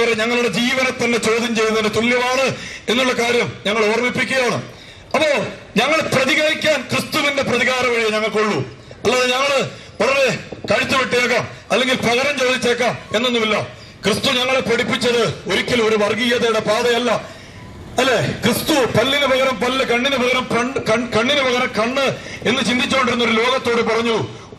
പ്രിയപ്പെട്ടവരെ, ഞങ്ങളുടെ ജീവനെ തന്നെ ചോദ്യം ചെയ്യുന്നതിന് തുല്യമാണ് എന്നുള്ള കാര്യം ഞങ്ങൾ ഓർമ്മിപ്പിക്കുകയാണ്. അപ്പോ ഞങ്ങൾ പ്രതികരിക്കാൻ ക്രിസ്തുവിന്റെ പ്രതികാര വഴി ഞങ്ങൾക്കുള്ളൂ. അല്ലാതെ ഞങ്ങള് വളരെ കഴുത്ത് വെട്ടിയേക്കാം അല്ലെങ്കിൽ പകരം ചോദിച്ചേക്കാം എന്നൊന്നുമില്ല. ക്രിസ്തു ഞങ്ങളെ പഠിപ്പിച്ചത് ഒരിക്കലും ഒരു വർഗീയതയുടെ പാതയല്ല, അല്ലെ? ക്രിസ്തു പല്ലിന് പകരം പല്ല്, കണ്ണിന് പകരം കണ്ണിന് പകരം കണ്ണ് എന്ന് ചിന്തിച്ചുകൊണ്ടിരുന്ന ഒരു ലോകത്തോട് പറഞ്ഞു,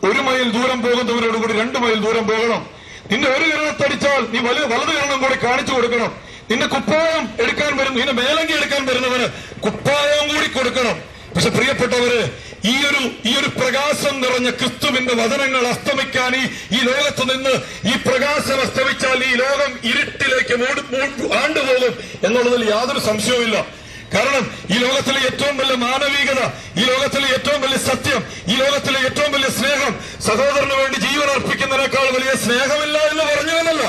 1 മൈൽ ദൂരം പോകുന്നവരോട് കൂടി 2 മൈൽ ദൂരം പോകണം. നിന്റെ ഒരു കിരണത്തടിച്ചാൽ നീ വലത് കിരണം കൂടി കാണിച്ചു കൊടുക്കണം. നിന്റെ കുപ്പായം എടുക്കാൻ വരുന്ന, നിന്റെ മേലങ്കി എടുക്കാൻ വരുന്നവന് കുപ്പായം കൂടി കൊടുക്കണം. പക്ഷെ പ്രിയപ്പെട്ടവര്, ഈ ഒരു പ്രകാശം നിറഞ്ഞ ക്രിസ്തുവിന്റെ വചനങ്ങൾ അസ്തമിക്കാൻ ഈ ലോകത്ത് നിന്ന് ഈ പ്രകാശം അസ്തമിച്ചാൽ ഈ ലോകം ഇരുട്ടിലേക്ക് ആണ്ടുപോകും എന്നുള്ളതിൽ യാതൊരു സംശയവുമില്ല. കാരണം ഈ ലോകത്തിലെ ഏറ്റവും വലിയ മാനവികത, ഈ ലോകത്തിലെ ഏറ്റവും വലിയ സത്യം, ഈ ലോകത്തിലെ ഏറ്റവും വലിയ സ്നേഹം, സഹോദരന് വേണ്ടി ജീവൻ അർപ്പിക്കുന്നതിനേക്കാൾ വലിയ സ്നേഹമില്ല എന്ന് പറഞ്ഞവനല്ല.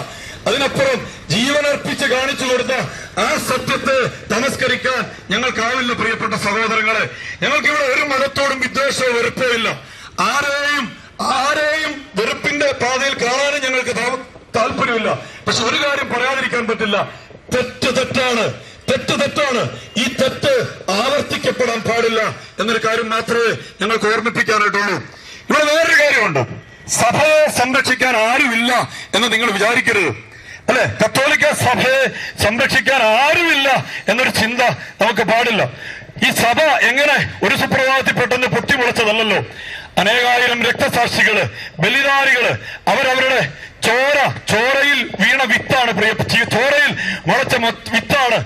അതിനപ്പുറം ജീവനർപ്പിച്ച് കാണിച്ചു കൊടുത്ത ആ സത്യത്തെ തമസ്കരിക്കാൻ ഞങ്ങൾക്കാവില്ല. പ്രിയപ്പെട്ട സഹോദരങ്ങളെ, ഞങ്ങൾക്കിവിടെ ഒരു മതത്തോടും വിദ്വേഷവും വെറുപ്പോ ഇല്ല. ആരെയും വെറുപ്പിന്റെ പാതയിൽ കാണാനും ഞങ്ങൾക്ക് താല്പര്യമില്ല. പക്ഷെ ഒരു കാര്യം പറയാതിരിക്കാൻ പറ്റില്ല, തെറ്റ് തെറ്റാണ്. ഈ തെറ്റ് ആവർത്തിക്കപ്പെടാൻ പാടില്ല എന്നൊരു കാര്യം മാത്രമേ ഞങ്ങൾക്ക് ഓർമ്മിപ്പിക്കാനായിട്ടുള്ളൂ. ഇവിടെ വേറൊരു കാര്യമുണ്ട്, സഭയെ സംരക്ഷിക്കാൻ ആരുമില്ല എന്ന് നിങ്ങൾ വിചാരിക്കരുത്, അല്ലെ? കത്തോലിക്ക സഭയെ സംരക്ഷിക്കാൻ ആരുമില്ല എന്നൊരു ചിന്ത നമുക്ക് പാടില്ല. ഈ സഭ എങ്ങനെ ഒരു സുപ്രഭാതത്തിൽ പെട്ടെന്ന് പൊട്ടിമുളച്ചതല്ലോ. അനേകായിരം രക്തസാക്ഷികള്, ബലിദാനികള്, അവരവരുടെ ചോരയിൽ വീണ വിത്താണ്, ചോരയിൽ മുളച്ച വിത്താണ്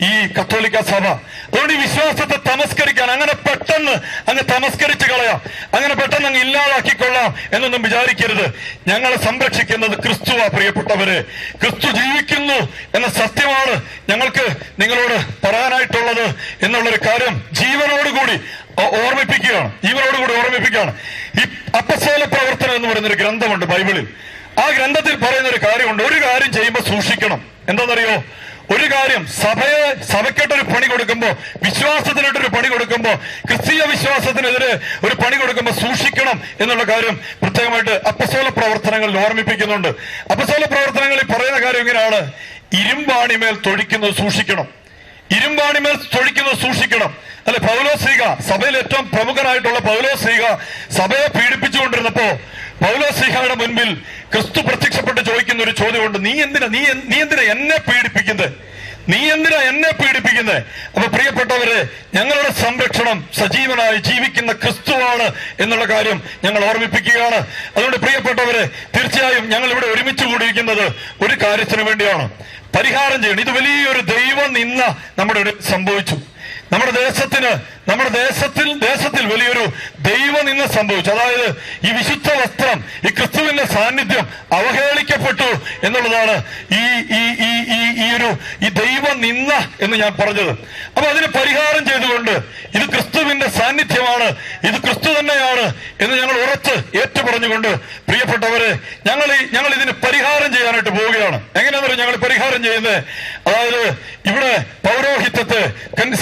ഈ കത്തോലിക്ക സഭ. അതുകൊണ്ട് ഈ വിശ്വാസത്തെ തമസ്കരിക്കാൻ അങ്ങ് തമസ്കരിച്ച് കളയാം, അങ്ങനെ പെട്ടെന്ന് അങ്ങ് ഇല്ലാതാക്കിക്കൊള്ളാം എന്നൊന്നും വിചാരിക്കരുത്. ഞങ്ങളെ സംരക്ഷിക്കുന്നത് ക്രിസ്തുവാ. പ്രിയപ്പെട്ടവരെ, ക്രിസ്തു ജീവിക്കുന്നു എന്ന സത്യമാണ് ഞങ്ങൾക്ക് നിങ്ങളോട് പറയാനായിട്ടുള്ളത് എന്നുള്ളൊരു കാര്യം ജീവനോടുകൂടി ഓർമ്മിപ്പിക്കുകയാണ്. ഈ അപ്പസ്തോല പ്രവർത്തനം എന്ന് പറയുന്നൊരു ഗ്രന്ഥമുണ്ട് ബൈബിളിൽ. ആ ഗ്രന്ഥത്തിൽ പറയുന്ന ഒരു കാര്യമുണ്ട്, ഒരു കാര്യം ചെയ്യുമ്പോൾ സൂക്ഷിക്കണം. എന്താണെന്നറിയോ? ഒരു കാര്യം, സഭയ്ക്കായിട്ടൊരു പണി കൊടുക്കുമ്പോ, വിശ്വാസത്തിനായിട്ടൊരു പണി കൊടുക്കുമ്പോ, ക്രിസ്തീയ വിശ്വാസത്തിനെതിരെ ഒരു പണി കൊടുക്കുമ്പോൾ സൂക്ഷിക്കണം എന്നുള്ള കാര്യം പ്രത്യേകമായിട്ട് അപ്പസ്തോല പ്രവർത്തനങ്ങളിൽ ഓർമ്മിപ്പിക്കുന്നുണ്ട്. അപ്പസ്തോല പ്രവർത്തനങ്ങളിൽ പറയുന്ന കാര്യം ഇങ്ങനെയാണ്, ഇരുമ്പാണിമേൽ തൊഴിക്കുന്നത് സൂക്ഷിക്കണം. അല്ലെ? പൗലോസ്ലീഹ, സഭയിൽ ഏറ്റവും പ്രമുഖനായിട്ടുള്ള പൗലോസ്ലീഹ സഭയെ പീഡിപ്പിച്ചുകൊണ്ടിരുന്നപ്പോ പൗലോസ്ലീഹയുടെ മുൻപിൽ ക്രിസ്തു പ്രത്യക്ഷപ്പെട്ട് ചോദിക്കുന്ന ഒരു ചോദ്യമുണ്ട്, നീ എന്തിനാ എന്നെ പീഡിപ്പിക്കുന്നത്? അപ്പൊ പ്രിയപ്പെട്ടവരെ, ഞങ്ങളുടെ സംരക്ഷണം സജീവനായി ജീവിക്കുന്ന ക്രിസ്തുവാണ് എന്നുള്ള കാര്യം ഞങ്ങൾ ഓർമ്മിപ്പിക്കുകയാണ്. അതുകൊണ്ട് പ്രിയപ്പെട്ടവരെ, തീർച്ചയായും ഞങ്ങൾ ഇവിടെ ഒരുമിച്ച് കൂടിയിരിക്കുന്നത് ഒരു കാര്യത്തിന് വേണ്ടിയാണ്, പരിഹാരം ചെയ്യണം. ഇത് വലിയൊരു ദൈവം നിന്ന നമ്മുടെ ഇടയിൽ സംഭവിച്ചു. നമ്മുടെ ദേശത്തിൽ വലിയൊരു ദൈവനിന്ദ സംഭവിച്ചു. അതായത് ഈ വിശുദ്ധ വസ്ത്രം, ഈ ക്രിസ്തുവിന്റെ സാന്നിധ്യം അവഹേളിക്കപ്പെട്ടു എന്നുള്ളതാണ് ഈ ദൈവനിന്ദ എന്ന് ഞാൻ പറഞ്ഞത്. അപ്പൊ അതിന് പരിഹാരം ചെയ്തുകൊണ്ട് ഇത് ക്രിസ്തുവിന്റെ സാന്നിധ്യമാണ്, ഇത് ക്രിസ്തു തന്നെയാണ് എന്ന് ഞങ്ങൾ ഉറച്ച് ഏറ്റുപറഞ്ഞുകൊണ്ട്, പ്രിയപ്പെട്ടവരെ, ഞങ്ങൾ ഇതിന് പരിഹാരം ചെയ്യാനായിട്ട് പോവുകയാണ്. എങ്ങനെയാണെന്ന് ഞങ്ങൾ പരിഹാരം ചെയ്യുന്നത്? അതായത് ഇവിടെ പൗരോഹിത്യത്തെ,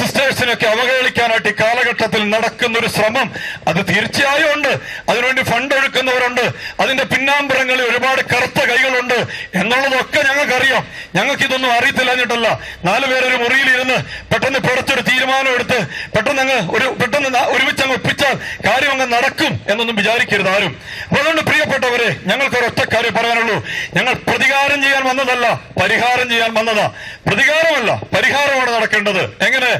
സിസ്റ്റേഴ്സിനൊക്കെ അവഹേളിക്കാനായിട്ട് ഈ കാലഘട്ടത്തിൽ നടക്കുന്ന ഒരു ശ്രമം അത് തീർച്ചയായും ഉണ്ട്. അതിനുവേണ്ടി ഫണ്ട് ഒഴുക്കുന്നവരുണ്ട്, അതിന്റെ പിന്നാമ്പുറങ്ങളിൽ ഒരുപാട് കറുത്ത കൈകളുണ്ട് എന്നുള്ളതൊക്കെ ഞങ്ങൾക്കറിയാം. ഞങ്ങൾക്കിതൊന്നും അറിയത്തില്ലാഞ്ഞിട്ടല്ല. 4 പേരൊരു മുറിയിലിരുന്ന് പെട്ടെന്ന് പുറത്തൊരു തീരുമാനം എടുത്ത് പെട്ടെന്ന് ഒരുമിച്ച് അങ്ങ് ഒപ്പിച്ചാൽ കാര്യം അങ്ങ് നടക്കും എന്നൊന്നും വിചാരിക്കരുത് ആരും. അപ്പൊ അതുകൊണ്ട് പ്രിയപ്പെട്ടവരെ, ഞങ്ങൾക്കൊരൊറ്റ കാര്യം പറയാനുള്ളൂ, ഞങ്ങൾ പ്രതികാരം ചെയ്യാൻ വന്നതല്ല, പരിഹാരം ചെയ്യാൻ വന്നതാ. പ്രതികാരമല്ല, പരിഹാരമാണ് നടക്കേണ്ടത്. എങ്ങനെ?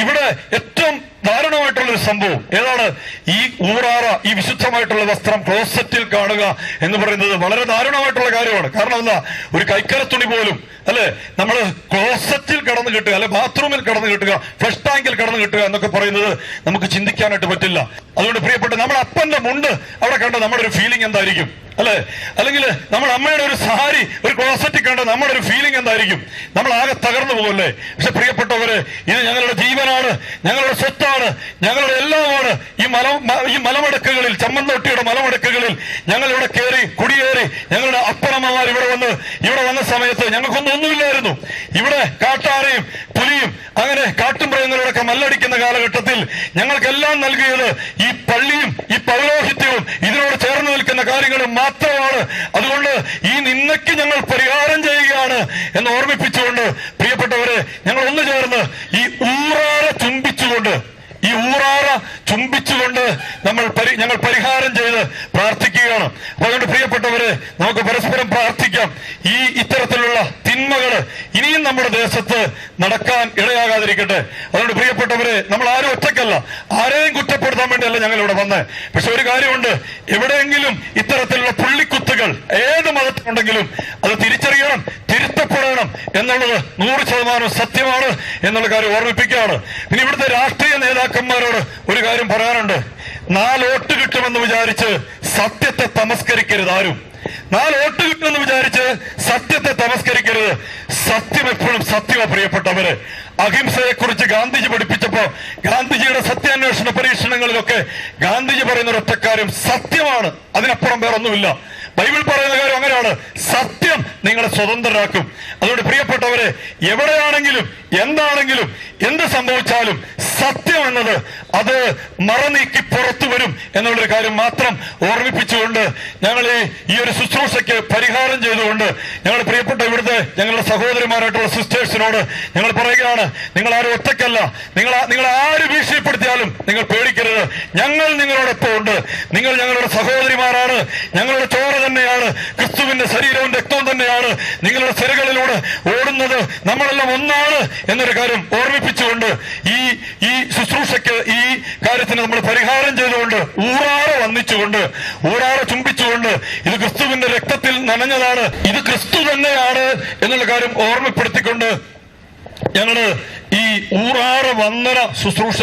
ഇവിടെ ഏറ്റവും ദാരുണമായിട്ടുള്ളൊരു സംഭവം ഏതാണ്? ഈ വിശുദ്ധമായിട്ടുള്ള വസ്ത്രം ക്ലോസറ്റിൽ കാണുക എന്ന് പറയുന്നത് വളരെ ദാരുണമായിട്ടുള്ള കാര്യമാണ്. കാരണം എന്താ? ഒരു കൈക്കരത്തുണി പോലും, അല്ലെ, നമ്മൾ ക്ലോസറ്റിൽ കടന്നു കിട്ടുക, അല്ലെ ബാത്റൂമിൽ കടന്നു കിട്ടുക, ഫ്ലഷ് ടാങ്കിൽ കടന്നു കിട്ടുക എന്നൊക്കെ പറയുന്നത് നമുക്ക് ചിന്തിക്കാനായിട്ട് പറ്റില്ല. അതുകൊണ്ട് പ്രിയപ്പെട്ട, നമ്മുടെ അപ്പന്റെ മുണ്ട് അവിടെ കണ്ട നമ്മുടെ ഒരു ഫീലിംഗ് എന്തായിരിക്കും, അല്ലെ? അല്ലെങ്കിൽ നമ്മുടെ അമ്മയുടെ ഒരു സാരി ഒരു ക്ലോസറ്റിൽ കണ്ട നമ്മുടെ ഒരു ഫീലിംഗ് എന്തായിരിക്കും? നമ്മൾ ആകെ തകർന്നു പോകുമല്ലേ? പക്ഷെ പ്രിയപ്പെട്ടവര്, ഇത് ഞങ്ങളുടെ ജീവനാണ്, ഞങ്ങളുടെ സ്വത്താണ്, ഞങ്ങളുടെ എല്ലാമാണ്. ഈ മലമടക്കുകളിൽ, ചമ്മന്തൊട്ടിയുടെ മലമടക്കുകളിൽ ഞങ്ങൾ ഇവിടെ കുടിയേറി ഞങ്ങളുടെ അപ്പനമ്മമാർ ഇവിടെ വന്ന സമയത്ത് ഞങ്ങൾക്കൊന്നുമില്ലായിരുന്നു. ഇവിടെ കാട്ടാനയും പുലിയും അങ്ങനെ കാട്ടുമൃഗങ്ങളോടൊക്കെ മല്ലടിക്കുന്ന കാലഘട്ടത്തിൽ ഞങ്ങൾക്കെല്ലാം നൽകിയത് ഈ പള്ളിയും ഈ പൗരോഹിത്യവും ഇതിനോട് ചേർന്ന് നിൽക്കുന്ന കാര്യങ്ങളും മാത്രമാണ്. അതുകൊണ്ട് ഈ നിന്നയ്ക്ക് ഞങ്ങൾ ഞങ്ങൾ പരിഹാരം ചെയ്യുകയാണ് എന്ന് ഓർമ്മിപ്പിച്ചുകൊണ്ട് പ്രിയപ്പെട്ടവരെ, ഞങ്ങൾ ഒന്ന് ചേർന്ന് ഈ ഊറാറ ചുംബിച്ചുകൊണ്ട് ഞങ്ങൾ പരിഹാരം ചെയ്ത് പ്രാർത്ഥിക്കുകയാണ്. അപ്പൊ അതുകൊണ്ട് പ്രിയപ്പെട്ടവരെ, നമുക്ക് പരസ്പരം പ്രാർത്ഥിക്കാം. ഇത്തരത്തിലുള്ള തിന്മകള് ഇനിയും നമ്മുടെ ദേശത്ത് നടക്കാൻ ഇടയാകാതിരിക്കട്ടെ. അതുകൊണ്ട് പ്രിയപ്പെട്ടവരെ, നമ്മൾ ആരും ഒറ്റക്കല്ല, ആരെയും കുറ്റപ്പെടുത്താൻ വേണ്ടിയല്ല ഞങ്ങൾ ഇവിടെ വന്നേ. പക്ഷെ ഒരു കാര്യമുണ്ട്, എവിടെയെങ്കിലും ഇത്തരത്തിലുള്ള പുള്ളിക്കുത്തുകൾ ഏത് മതത്തിലുണ്ടെങ്കിലും അത് തിരിച്ചറിയണം, തിരുത്തപ്പെടണം എന്നുള്ളത് 100% സത്യമാണ് എന്നുള്ള കാര്യം ഓർമ്മിപ്പിക്കുകയാണ്. പിന്നെ ഇവിടുത്തെ രാഷ്ട്രീയ നേതാക്കന്മാരോട് ഒരു കാര്യം പറയാനുണ്ട്. 4 വോട്ട് കിട്ടുമെന്ന് വിചാരിച്ച് സത്യത്തെ തമസ്കരിക്കരുത്. ആരും 4 വോട്ട് കിട്ടുമെന്ന് വിചാരിച്ച് സത്യത്തെ തമസ്കരിക്കരുത്. സത്യം എപ്പോഴും സത്യമാണ് പ്രിയപ്പെട്ടവരെ. അഹിംസയെക്കുറിച്ച് ഗാന്ധിജി പഠിപ്പിച്ചപ്പോ ഗാന്ധിജിയുടെ സത്യാന്വേഷണ പരീക്ഷണങ്ങളിലൊക്കെ ഗാന്ധിജി പറയുന്ന ഒരൊറ്റ കാര്യം സത്യമാണ്, അതിനപ്പുറം വേറൊന്നുമില്ല. ബൈബിൾ പറയുന്ന കാര്യം അങ്ങനെയാണ്, സത്യം നിങ്ങളെ സ്വതന്ത്രരാക്കും. അതുകൊണ്ട് പ്രിയപ്പെട്ടവരെ, എവിടെയാണെങ്കിലും എന്താണെങ്കിലും എന്ത് സംഭവിച്ചാലും സത്യം എന്നത് അത് മറനീക്കി പുറത്തു വരും എന്നുള്ളൊരു കാര്യം മാത്രം ഓർമ്മിപ്പിച്ചുകൊണ്ട് ഞങ്ങൾ ഈ ഒരു ശുശ്രൂഷയ്ക്ക് പരിഹാരം ചെയ്തുകൊണ്ട് ഞങ്ങൾ പ്രിയപ്പെട്ട ഇവിടുത്തെ ഞങ്ങളുടെ സഹോദരിമാരായിട്ടുള്ള സിസ്റ്റേഴ്സിനോട് ഞങ്ങൾ പറയുകയാണ്, നിങ്ങൾ ആരും ഒറ്റയ്ക്കല്ല. നിങ്ങൾ ആര് ഭീഷണിപ്പെടുത്തിയാലും നിങ്ങൾ പേടിക്കരുത്. ഞങ്ങൾ നിങ്ങളോടൊപ്പം ഉണ്ട്. നിങ്ങൾ ഞങ്ങളുടെ സഹോദരിമാരാണ്, ഞങ്ങളുടെ ചോര തന്നെയാണ്, ക്രിസ്തുവിന്റെ ശരീരവും രക്തവും തന്നെയാണ് നിങ്ങളുടെ സിരകളിലൂടെ ഓടുന്നത്. നമ്മളെല്ലാം ഒന്നാണ് എന്നൊരു കാര്യം ഓർമ്മിപ്പിച്ചുകൊണ്ട് ഈ ശുശ്രൂഷയ്ക്ക് ഈ കാര്യത്തിന് നമ്മൾ പരിഹാരം ചെയ്തുകൊണ്ട് ഊറാറെ വന്നിച്ചുകൊണ്ട് ഊറാറെ ചുംബിച്ചുകൊണ്ട് ഇത് ക്രിസ്തുവിന്റെ രക്തത്തിൽ നനഞ്ഞതാണ്, ഇത് ക്രിസ്തു തന്നെയാണ് എന്നുള്ള കാര്യം ഓർമ്മപ്പെടുത്തിക്കൊണ്ട് ഞങ്ങള് ഈ ഊറാറ് വന്ദന ശുശ്രൂഷ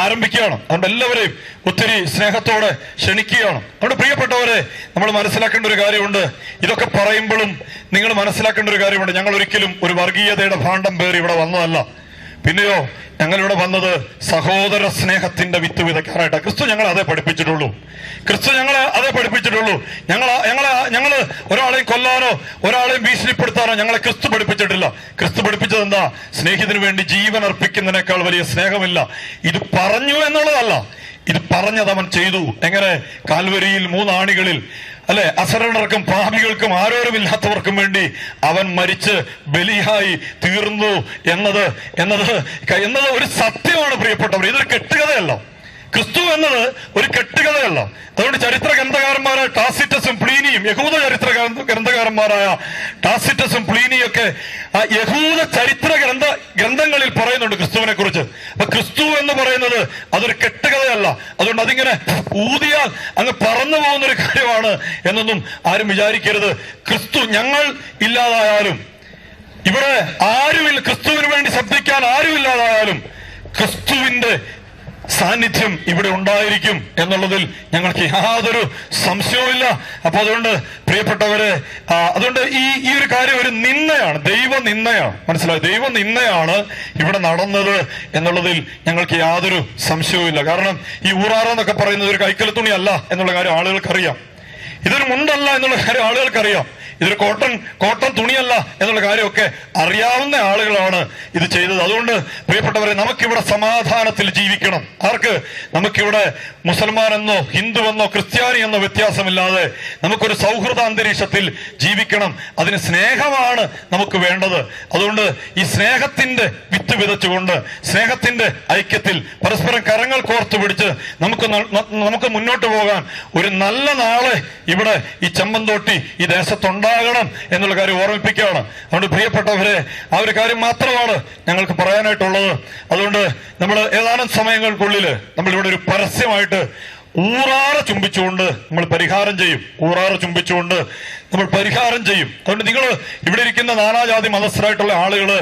ആരംഭിക്കുകയാണ്. അതുകൊണ്ട് എല്ലാവരെയും ഒത്തിരി സ്നേഹത്തോടെ ക്ഷണിക്കുകയാണ്. അതുകൊണ്ട് പ്രിയപ്പെട്ടവരെ, നമ്മൾ മനസ്സിലാക്കേണ്ട ഒരു കാര്യമുണ്ട്. ഇതൊക്കെ പറയുമ്പോഴും നിങ്ങൾ മനസ്സിലാക്കേണ്ട ഒരു കാര്യമുണ്ട്. ഞങ്ങൾ ഒരിക്കലും ഒരു വർഗീയതയുടെ ഭാണ്ഡം പേറി ഇവിടെ വന്നതല്ല. പിന്നെയോ ഞങ്ങളിവിടെ വന്നത് സഹോദര സ്നേഹത്തിന്റെ വിത്ത് വിതയ്ക്കാനായിട്ട്. ക്രിസ്തു ഞങ്ങളെ അതേ പഠിപ്പിച്ചിട്ടുള്ളൂ. ഞങ്ങള് ഒരാളെയും കൊല്ലാനോ ഒരാളെയും ഭീഷണിപ്പെടുത്താനോ ഞങ്ങളെ ക്രിസ്തു പഠിപ്പിച്ചിട്ടില്ല. ക്രിസ്തു പഠിപ്പിച്ചത് എന്താ? സ്നേഹിതന് വേണ്ടി ജീവൻ അർപ്പിക്കുന്നതിനേക്കാൾ വലിയ സ്നേഹമില്ല. ഇത് പറഞ്ഞു എന്നുള്ളതല്ല, ഇത് പറഞ്ഞത് അവൻ ചെയ്തു. എങ്ങനെ? കാൽവരിയിൽ 3 ആണികളിൽ അല്ലെ, അശരണർക്കും പാപികൾക്കും ആരോരുമില്ലാത്തവർക്കും വേണ്ടി അവൻ മരിച്ച് ബലിയായി തീർന്നു എന്നത് ഒരു സത്യമാണ് പ്രിയപ്പെട്ടവർ. ഇതൊരു കെട്ടുകഥയല്ല. ക്രിസ്തു എന്നത് ഒരു കെട്ടുകഥയല്ല. അതുകൊണ്ട് ചരിത്ര ഗ്രന്ഥകാരന്മാരായ ടാസിറ്റസും പ്ലീനിയും, യഹൂദ ചരിത്ര ഗ്രന്ഥകാരന്മാരായ ടാസിറ്റസും പ്ലീനിയൊക്കെ ആ യഹൂദ ചരിത്ര ഗ്രന്ഥങ്ങളിൽ പറയുന്നുണ്ട് ക്രിസ്തുവിനെ കുറിച്ച്. അപ്പൊ ക്രിസ്തു എന്ന് പറയുന്നത് അതൊരു കെട്ടുകഥയല്ല. അതുകൊണ്ട് അതിങ്ങനെ ഊതിയാൽ അങ്ങ് പറന്നു പോകുന്നൊരു കാര്യമാണ് എന്നൊന്നും ആരും വിചാരിക്കരുത്. ക്രിസ്തു ഞങ്ങൾ ഇല്ലാതായാലും, ഇവിടെ ആരുമില്ല, ക്രിസ്തുവിന് വേണ്ടി ശബ്ദിക്കാൻ ആരുമില്ലാതായാലും ക്രിസ്തുവിന്റെ സാന്നിധ്യം ഇവിടെ ഉണ്ടായിരിക്കും എന്നുള്ളതിൽ ഞങ്ങൾക്ക് യാതൊരു സംശയവുമില്ല. അപ്പൊ അതുകൊണ്ട് പ്രിയപ്പെട്ടവരെ, അതുകൊണ്ട് ഈ ഒരു കാര്യം ഒരു നിന്ദയാണ്, ദൈവനിന്ദയാണ്. മനസ്സിലായി? ദൈവനിന്ദയാണ് ഇവിടെ നടന്നത് എന്നുള്ളതിൽ ഞങ്ങൾക്ക് യാതൊരു സംശയവുമില്ല. കാരണം ഈ ഊറാറ എന്നൊക്കെ പറയുന്നത് ഒരു കൈക്കല തുണിയല്ല എന്നുള്ള കാര്യം ആളുകൾക്കറിയാം. ഇതൊരു മുണ്ടല്ല എന്നുള്ള കാര്യം ആളുകൾക്കറിയാം. ഇതൊരു കോട്ടൺ തുണിയല്ല എന്നുള്ള കാര്യമൊക്കെ അറിയാവുന്ന ആളുകളാണ് ഇത് ചെയ്തത്. അതുകൊണ്ട് പ്രിയപ്പെട്ടവരെ, നമുക്കിവിടെ സമാധാനത്തിൽ ജീവിക്കണം. ആർക്ക്? നമുക്കിവിടെ മുസൽമാനെന്നോ ഹിന്ദുവെന്നോ ക്രിസ്ത്യാനി എന്നോ വ്യത്യാസമില്ലാതെ നമുക്കൊരു സൗഹൃദ അന്തരീക്ഷത്തിൽ ജീവിക്കണം. അതിന് സ്നേഹമാണ് നമുക്ക് വേണ്ടത്. അതുകൊണ്ട് ഈ സ്നേഹത്തിന്റെ വിത്ത് വിതച്ചുകൊണ്ട്, സ്നേഹത്തിന്റെ ഐക്യത്തിൽ പരസ്പരം കരങ്ങൾ കോർത്തു പിടിച്ച് നമുക്ക് മുന്നോട്ട് പോകാൻ ഒരു നല്ല നാളെ ഇവിടെ ഈ ചെമ്മന്തോട്ടി ഈ ദേശത്തുണ്ടാകണം എന്നുള്ള കാര്യം ഓർമ്മിപ്പിക്കുകയാണ്. അതുകൊണ്ട് പ്രിയപ്പെട്ടവരെ, ആ ഒരു കാര്യം മാത്രമാണ് ഞങ്ങൾക്ക് പറയാനായിട്ടുള്ളത്. അതുകൊണ്ട് നമ്മൾ ഏതാനും സമയങ്ങൾക്കുള്ളിൽ നമ്മളിവിടെ ഒരു പരസ്യമായിട്ട് ഊറാറ് ചുംബിച്ചുകൊണ്ട് നമ്മൾ പരിഹാരം ചെയ്യും. നമ്മൾ പരിഹാരം ചെയ്യും. അതുകൊണ്ട് നിങ്ങൾ ഇവിടെ ഇരിക്കുന്ന നാനാജാതി മതസ്ഥരായിട്ടുള്ള ആളുകള്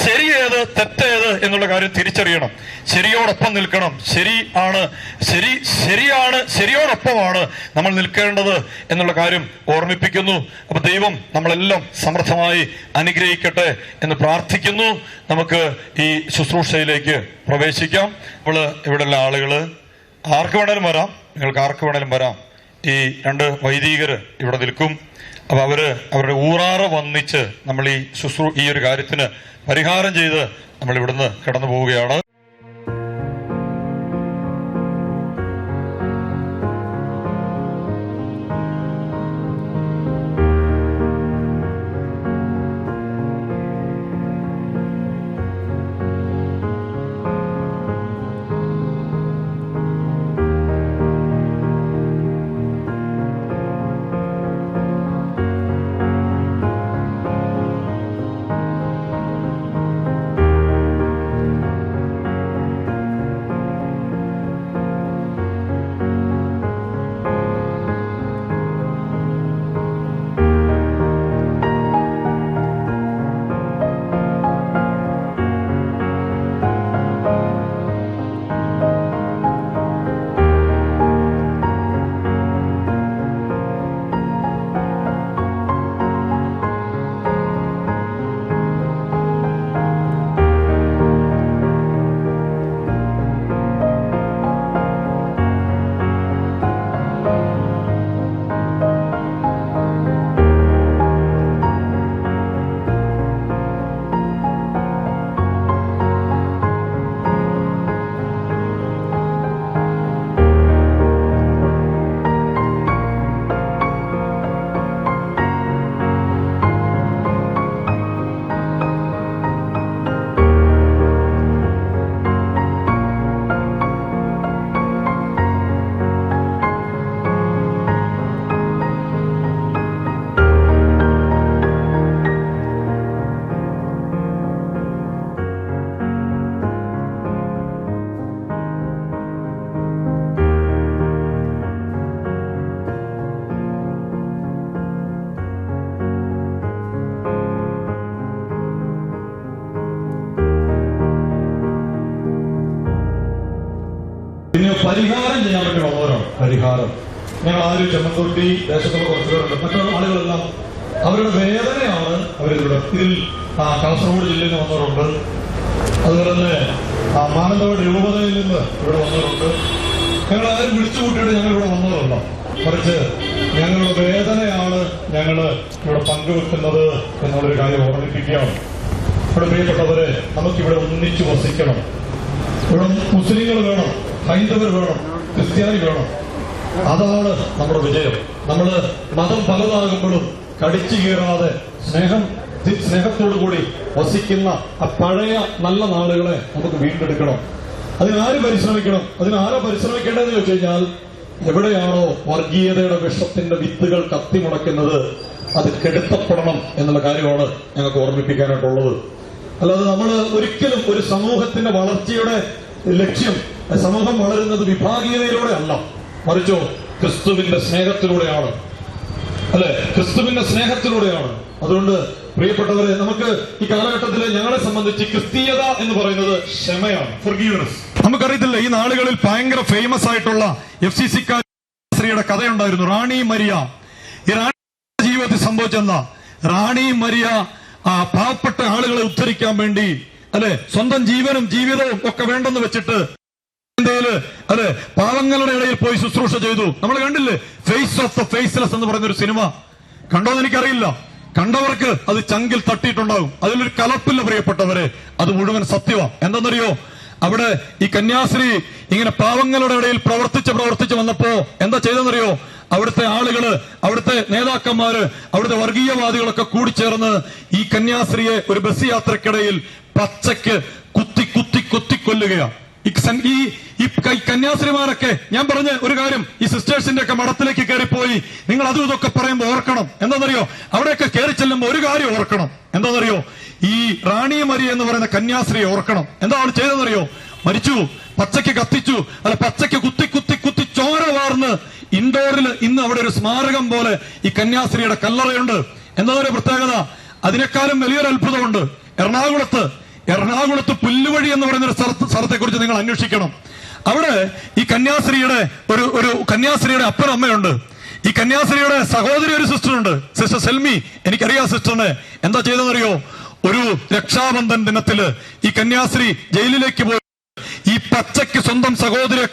ശരിയേത് തെറ്റേത് എന്നുള്ള കാര്യം തിരിച്ചറിയണം. ശരിയോടൊപ്പം നിൽക്കണം. ശരിയോടൊപ്പമാണ് നമ്മൾ നിൽക്കേണ്ടത് എന്നുള്ള കാര്യം ഓർമ്മിപ്പിക്കുന്നു. അപ്പൊ ദൈവം നമ്മളെല്ലാം സമൃദ്ധമായി അനുഗ്രഹിക്കട്ടെ എന്ന് പ്രാർത്ഥിക്കുന്നു. നമുക്ക് ഈ ശുശ്രൂഷയിലേക്ക് പ്രവേശിക്കാം. നമ്മള് ഇവിടെയുള്ള ആളുകള് ആർക്ക് വേണേലും വരാം, നിങ്ങൾക്ക് ആർക്ക് വേണേലും വരാം. ഈ 2 വൈദികര് ഇവിടെ നിൽക്കും. അപ്പൊ അവരുടെ ഊറാറ് വന്നിച്ച് നമ്മൾ ഈ ഒരു കാര്യത്തിന് പരിഹാരം ചെയ്ത് നമ്മൾ ഇവിടുന്ന് കടന്നു പോവുകയാണ്. പരിഹാരം ചെയ്യാൻ വേണ്ടി വന്നവരാണ്. പരിഹാരം ഞങ്ങൾ ആരും ചെമ്മൻതൊട്ടി ദേശത്തുള്ള കുറച്ച് പേരുണ്ട്, മറ്റുള്ള ആളുകളെല്ലാം അവരുടെ വേദനയാണ് അവരിവിടെ. ഇതിൽ കാസർഗോഡ് ജില്ലയിൽ നിന്ന് വന്നവരുണ്ട്, അതുപോലെ തന്നെ മാനന്തവാടി രൂപതയിൽ നിന്ന് ഇവിടെ വന്നവരുണ്ട്. ഞങ്ങൾ ആരും വിളിച്ചു കൂട്ടിയിട്ട് ഞങ്ങൾ ഇവിടെ വന്നവരല്ല, മറിച്ച് ഞങ്ങളുടെ വേദനയാണ് ഞങ്ങൾ ഇവിടെ പങ്കുവെക്കുന്നത് എന്നുള്ളൊരു കാര്യം ഓർമ്മിപ്പിക്കുകയാണ്. ഇവിടെ പ്രിയപ്പെട്ടവരെ, നമുക്കിവിടെ ഒന്നിച്ചു വസിക്കണം. ഇവിടെ മുസ്ലിങ്ങൾ വേണം, ഹൈന്ദവർ വേണം, ക്രിസ്ത്യാനി വേണം. അതാണ് നമ്മുടെ വിജയം. നമ്മൾ മതം പലതാകുമ്പോഴും കടിച്ചു കീറാതെ സ്നേഹത്തോടു കൂടി വസിക്കുന്ന ആ പഴയ നല്ല നാളുകളെ നമുക്ക് വീണ്ടെടുക്കണം. അതിനാര് പരിശ്രമിക്കണം? അതിനാരാ പരിശ്രമിക്കേണ്ടതെന്ന് ചോദിച്ചു കഴിഞ്ഞാൽ, എവിടെയാണോ വർഗീയതയുടെ വിഷത്തിന്റെ വിത്തുകൾ കത്തിമുടക്കുന്നത് അത് കെടുത്തപ്പെടണം എന്നുള്ള കാര്യമാണ് ഞങ്ങൾക്ക് ഓർമ്മിപ്പിക്കാനായിട്ടുള്ളത്. അല്ലാതെ നമ്മൾ ഒരിക്കലും ഒരു സമൂഹത്തിന്റെ വളർച്ചയുടെ ലക്ഷ്യം സമൂഹം വളരുന്നത് വിഭാഗീയതയിലൂടെ അല്ല, മറിച്ചോ ക്രിസ്തുവിന്റെ സ്നേഹത്തിലൂടെയാണ്. അല്ലെ, ക്രിസ്തുവിന്റെ സ്നേഹത്തിലൂടെയാണ്. അതുകൊണ്ട് പ്രിയപ്പെട്ടവരെ, നമുക്ക് ഈ കാലഘട്ടത്തിൽ ഞങ്ങളെ സംബന്ധിച്ച് ക്രിസ്തീയത എന്ന് പറയുന്നത് ക്ഷമയാണ്, ഫൊർഗീവ്നെസ്. നമുക്കറിയത്തില്ല, ഈ നാളുകളിൽ ഭയങ്കര ഫേമസ് ആയിട്ടുള്ള FCC സ്ത്രീയുടെ കഥയുണ്ടായിരുന്നു, റാണി മരിയ. ഈ റാണി ജീവിതത്തിൽ സംഭവിച്ചെന്ന, റാണി മരിയ പാവപ്പെട്ട ആളുകളെ ഉദ്ധരിക്കാൻ വേണ്ടി അല്ലെ സ്വന്തം ജീവനും ജീവിതവും ഒക്കെ വേണ്ടെന്ന് വെച്ചിട്ട് അല്ലെ പാവങ്ങളുടെ ഇടയിൽ പോയി ശുശ്രൂഷ ചെയ്തു. നമ്മൾ കണ്ടില്ലേ ഫേസ് ഓഫ് ദ ഫേസ്ലെസ് എന്ന് പറയുന്ന ഒരു സിനിമ? കണ്ടോന്ന് എനിക്കറിയില്ല, കണ്ടവർക്ക് അത് ചങ്കിൽ തട്ടിയിട്ടുണ്ടാകും. അതിലൊരു കലപ്പില്ല പ്രിയപ്പെട്ടവരെ, അത് മുഴുവൻ സത്യമാണ്. എന്തെന്നറിയോ, അവിടെ ഈ കന്യാസ്ത്രീ ഇങ്ങനെ പാവങ്ങളുടെ ഇടയിൽ പ്രവർത്തിച്ച് വന്നപ്പോ എന്താ ചെയ്തെന്നറിയോ? അവിടുത്തെ ആളുകള്, അവിടുത്തെ നേതാക്കന്മാര്, അവിടുത്തെ വർഗീയവാദികളൊക്കെ കൂടിച്ചേർന്ന് ഈ കന്യാസ്ത്രീയെ ഒരു ബസ് യാത്രക്കിടയിൽ പച്ചയ്ക്ക് കുത്തി കൊല്ലുകയാണ്. ഈ കന്യാസ്ത്രീമാരൊക്കെ, ഞാൻ പറഞ്ഞ ഒരു കാര്യം, ഈ സിസ്റ്റേഴ്സിന്റെ ഒക്കെ മഠത്തിലേക്ക് കയറിപ്പോയി നിങ്ങൾ അതും ഇതൊക്കെ പറയുമ്പോൾ ഓർക്കണം. എന്താണെന്നറിയോ, അവിടെയൊക്കെ കയറി ചെല്ലുമ്പോൾ ഒരു കാര്യം ഓർക്കണം. എന്താണെന്നറിയോ, ഈ റാണി മരിയ എന്ന് പറയുന്ന കന്യാസ്ത്രീയെ ഓർക്കണം. എന്താ അവൾ ചെയ്തെന്നറിയോ? മരിച്ചു, പച്ചയ്ക്ക് കത്തിച്ചു, അല്ല പച്ചയ്ക്ക് കുത്തി ചോര വാർന്ന് ഇൻഡോറിൽ ഇന്ന് അവിടെ ഒരു സ്മാരകം പോലെ ഈ കന്യാസ്ത്രീയുടെ കല്ലറയുണ്ട്. എന്നതൊരു പ്രത്യേകത. അതിനേക്കാളും വലിയൊരു അത്ഭുതമുണ്ട്. എറണാകുളത്ത് പുല്ലുവഴി എന്ന് പറയുന്ന ഒരു സ്ഥലത്തെ കുറിച്ച് നിങ്ങൾ അന്വേഷിക്കണം. അവിടെ ഈ കന്യാസ്ത്രീയുടെ കന്യാസ്ത്രീയുടെ അപ്പനും അമ്മയുണ്ട്. ഈ കന്യാസ്ത്രീയുടെ സഹോദരി ഒരു സിസ്റ്ററുണ്ട്, സിസ്റ്റർ സെൽമി. എനിക്കറിയാം സിസ്റ്ററിനെ. എന്താ ചെയ്തെന്നറിയോ? ഒരു രക്ഷാബന്ധൻ ദിനത്തില് ഈ കന്യാസ്ത്രീ ജയിലിലേക്ക് പോയി ഈ പച്ചയ്ക്ക് സ്വന്തം സഹോദരിയെ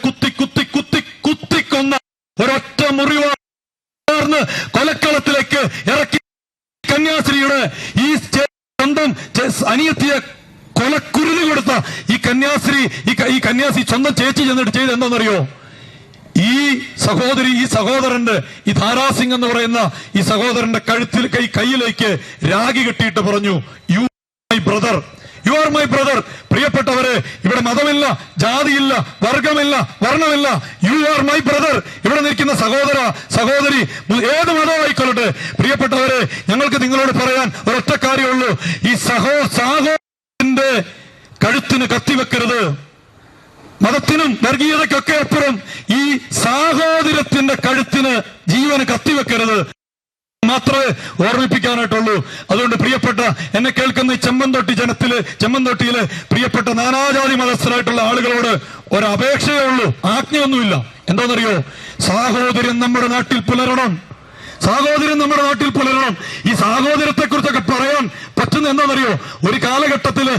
കുത്തി കൊന്ന ഒരൊറ്റ മുറിവാർന്ന് കൊലക്കളത്തിലേക്ക് ഇറക്കി കന്യാസ്ത്രീയുടെ ഈ സ്വന്തം അനിയത്തിയെ കൊലക്കുരുതി കൊടുത്ത ഈ കന്യാസ്ത്രീ സ്വന്തം ചേച്ചി ചെന്നിട്ട് ചെയ്ത് എന്താണെന്നറിയോ? ഈ സഹോദരന്റെ ഈ ധാരാസിംഗ് എന്ന് പറയുന്ന ഈ സഹോദരന്റെ കയ്യിലേക്ക് രാഗി കെട്ടിയിട്ട് പറഞ്ഞു, യു ആർ മൈ ബ്രദർ. പ്രിയപ്പെട്ടവരെ, ഇവിടെ മതമില്ല, ജാതിയില്ല, വർഗമില്ല, വർണ്ണമില്ല. You are my brother. ഇവിടെ നിൽക്കുന്ന സഹോദരി ഏത് മതമായിക്കൊള്ളട്ടെ, പ്രിയപ്പെട്ടവരെ, ഞങ്ങൾക്ക് നിങ്ങളോട് പറയാൻ ഒരൊറ്റ കാര്യമുള്ളൂ. ഈ സഹോദരന്റെ കഴുത്തിന് കത്തിവെക്കരുത്. മതത്തിനും വർഗീയതയ്ക്കൊക്കെ അപ്പുറം ഈ സാഹോദര്യത്തിന്റെ കഴുത്തിന് ജീവന് കത്തിവെക്കരുത് മാത്രമേ ഓർമ്മിപ്പിക്കാനായിട്ടുള്ളൂ. അതുകൊണ്ട് പ്രിയപ്പെട്ട എന്നെ കേൾക്കുന്ന ചെമ്മൻതൊട്ടിയിലെ പ്രിയപ്പെട്ട നാനാജാതി മതസ്ഥരായിട്ടുള്ള ആളുകളോട് ഒരപേക്ഷയേ ഉള്ളൂ, ആജ്ഞയൊന്നുമില്ല. എന്താണെന്നറിയോ? സാഹോദര്യം നമ്മുടെ നാട്ടിൽ പുലരണം. ഈ സാഹോദര്യത്തെ കുറിച്ചൊക്കെ പറയാൻ പറ്റുന്ന എന്താണെന്നറിയോ? ഒരു കാലഘട്ടത്തില്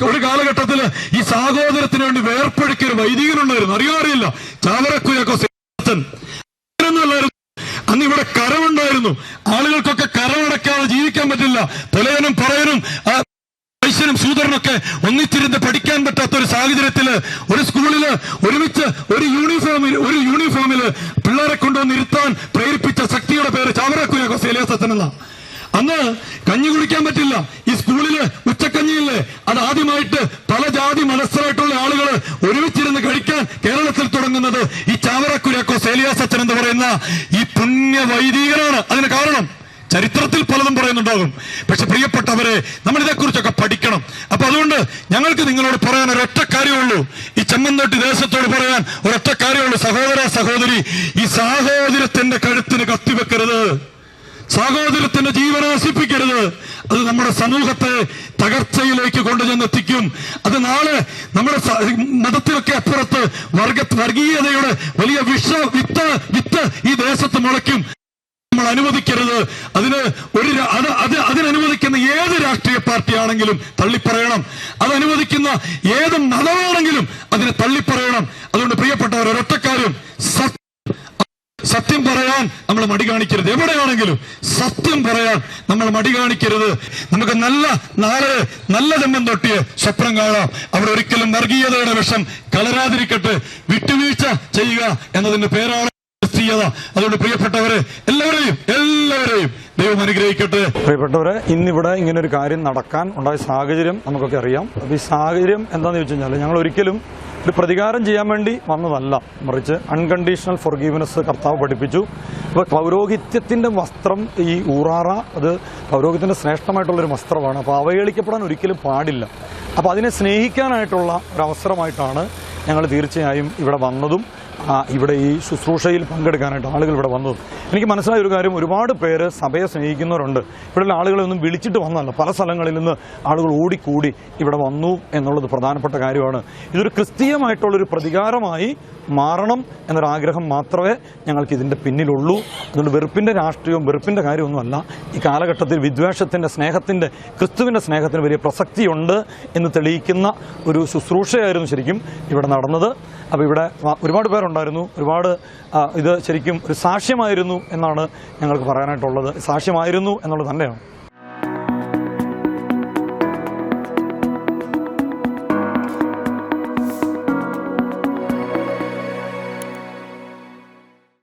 ഒരു കാലഘട്ടത്തില് ഈ സാഹോദര്യത്തിന് വേണ്ടി വേർപ്പൊഴുക്കിയ ഒരു വൈദികനുണ്ടായിരുന്നു. അറിയില്ല, ചാവറക്കുര്യാക്കോസ്. അന്ന് ഇവിടെ കരമുണ്ടായിരുന്നു. ആളുകൾക്കൊക്കെ കരമടക്കാതെ ജീവിക്കാൻ പറ്റില്ല. പുലയനും പറയനും വൈശ്യനും ശൂദ്രനൊക്കെ ഒന്നിച്ചിരുന്ന് പഠിക്കാൻ പറ്റാത്ത ഒരു സാഹചര്യത്തില് ഒരു സ്കൂളില് ഒരുമിച്ച് ഒരു യൂണിഫോമില് പിള്ളേരെ കൊണ്ടുവന്ന് ഇരുത്താൻ പ്രേരിപ്പിച്ച ശക്തിയുടെ പേര് ചാവറക്കുര്യാക്കോസ് ഏലിയാസച്ചൻ എന്ന. അന്ന് കഞ്ഞി കുടിക്കാൻ പറ്റില്ല. ഈ സ്കൂളില് ഉച്ചക്കഞ്ഞിയില്ലേ, അത് ആദ്യമായിട്ട് പല ജാതി മനസ്സരായിട്ടുള്ള ആളുകൾ ഒരുമിച്ചിരുന്ന് കഴിക്കാൻ കേരളത്തിൽ തുടങ്ങുന്നത് ഈ ചാവറക്കുര്യാക്കോസ് ഏലിയാസച്ചൻ എന്ന് പറയുന്ന ഈ പുണ്യ വൈദികനാണ്. അതിന് കാരണം ചരിത്രത്തിൽ പലതും പറയുന്നുണ്ടാകും. പക്ഷെ പ്രിയപ്പെട്ടവരെ, നമ്മൾ ഇതേക്കുറിച്ചൊക്കെ പഠിക്കണം. അപ്പൊ അതുകൊണ്ട് ഞങ്ങൾക്ക് നിങ്ങളോട് പറയാൻ ഒരൊറ്റ കാര്യമുള്ളൂ, ഈ ചെമ്മൻതൊട്ടി ദേശത്തോട് പറയാൻ ഒരൊറ്റ കാര്യമുള്ളൂ. സഹോദരി, ഈ സാഹോദര്യത്തിന്റെ കഴുത്തിന് കത്തിവെക്കരുത്, സാഹോദര്യത്തിന്റെ ജീവൻ നശിപ്പിക്കരുത്. അത് നമ്മുടെ സമൂഹത്തെ തകർച്ചയിലേക്ക് കൊണ്ടുചെന്നെത്തിക്കും. അത് നാളെ നമ്മുടെ മതത്തിനൊക്കെ അപ്പുറത്ത് വർഗീയതയുടെ വലിയ വിത്ത് ഈ ദേശത്ത് മുളയ്ക്കും. നമ്മൾ അനുവദിക്കരുത്. അതിനനുവദിക്കുന്ന ഏത് രാഷ്ട്രീയ പാർട്ടിയാണെങ്കിലും തള്ളിപ്പറയണം. അതനുവദിക്കുന്ന ഏത് മതമാണെങ്കിലും അതിനെ തള്ളിപ്പറയണം. അതുകൊണ്ട് പ്രിയപ്പെട്ടവർ, ഒരൊറ്റക്കാരും സത്യം പറയാൻ നമ്മൾ മടി കാണിക്കരുത്. എവിടെയാണെങ്കിലും സത്യം പറയാൻ നമ്മൾ മടി കാണിക്കരുത്. നമുക്ക് നല്ല ജന്മം തൊട്ടിയ സ്വപ്നം കാണാം. അവിടെ ഒരിക്കലും വർഗീയതയുടെ വിഷം കലരാതിരിക്കട്ടെ. വിട്ടുവീഴ്ച ചെയ്യുക എന്നതിന്റെ പേരാണ് ക്രിസ്തീയത. അതുകൊണ്ട് പ്രിയപ്പെട്ടവരെ, എല്ലാവരെയും ദൈവം അനുഗ്രഹിക്കട്ടെ. പ്രിയപ്പെട്ടവരെ, ഇന്നിവിടെ ഇങ്ങനെ ഒരു കാര്യം നടക്കാൻ ഉണ്ടായ സാഹചര്യം നമുക്കൊക്കെ അറിയാം. അപ്പോൾ ഈ സാഹചര്യം എന്താണെന്ന് ചോദിച്ചു കഴിഞ്ഞാൽ, ഞങ്ങൾ ഒരിക്കലും ഒരു പ്രതികാരം ചെയ്യാൻ വേണ്ടി വന്നതല്ല, മറിച്ച് അൺകണ്ടീഷണൽ ഫൊർഗീവ്നെസ് കർത്താവ് പഠിപ്പിച്ചു. അപ്പോൾ പൗരോഹിത്യത്തിൻ്റെ വസ്ത്രം, ഈ ഊറാറ, അത് പൗരോഹിത്യത്തിൻ്റെ ശ്രേഷ്ഠമായിട്ടുള്ളൊരു വസ്ത്രമാണ്. അപ്പോൾ അവഹേളിക്കപ്പെടാൻ ഒരിക്കലും പാടില്ല. അപ്പോൾ അതിനെ സ്നേഹിക്കാനായിട്ടുള്ള ഒരവസരമായിട്ടാണ് ഞങ്ങൾ തീർച്ചയായും ഇവിടെ വന്നതും ഇവിടെ ഈ ശുശ്രൂഷയിൽ പങ്കെടുക്കാനായിട്ട് ആളുകൾ ഇവിടെ വന്നതും. എനിക്ക് മനസ്സിലായ ഒരു കാര്യം, ഒരുപാട് പേര് സഭയെ സ്നേഹിക്കുന്നവരുണ്ട്. ഇവിടെയുള്ള ആളുകളെ ഒന്നും വിളിച്ചിട്ട് വന്നതല്ല, പല സ്ഥലങ്ങളിൽ നിന്ന് ആളുകൾ ഓടിക്കൂടി ഇവിടെ വന്നു എന്നുള്ളത് പ്രധാനപ്പെട്ട കാര്യമാണ്. ഇതൊരു ക്രിസ്തീയമായിട്ടുള്ളൊരു പ്രതികാരമായി മാറണം എന്നൊരാഗ്രഹം മാത്രമേ ഞങ്ങൾക്ക് ഇതിൻ്റെ പിന്നിലുള്ളൂ. അതുകൊണ്ട് വെറുപ്പിൻ്റെ രാഷ്ട്രീയവും വെറുപ്പിൻ്റെ കാര്യമൊന്നുമല്ല. ഈ കാലഘട്ടത്തിൽ വിദ്വേഷത്തിൻ്റെ, സ്നേഹത്തിൻ്റെ, ക്രിസ്തുവിൻ്റെ സ്നേഹത്തിന് വലിയ പ്രസക്തിയുണ്ട് എന്ന് തെളിയിക്കുന്ന ഒരു ശുശ്രൂഷയായിരുന്നു ശരിക്കും ഇവിടെ നടന്നത്. അപ്പോൾ ഇവിടെ ഒരുപാട് പേരുണ്ടായിരുന്നു. ഇത് ശരിക്കും ഒരു സാക്ഷ്യമായിരുന്നു എന്നാണ് ഞങ്ങൾക്ക് പറയാനായിട്ടുള്ളത്. സാക്ഷ്യമായിരുന്നു എന്നുള്ളത് തന്നെയാണ്.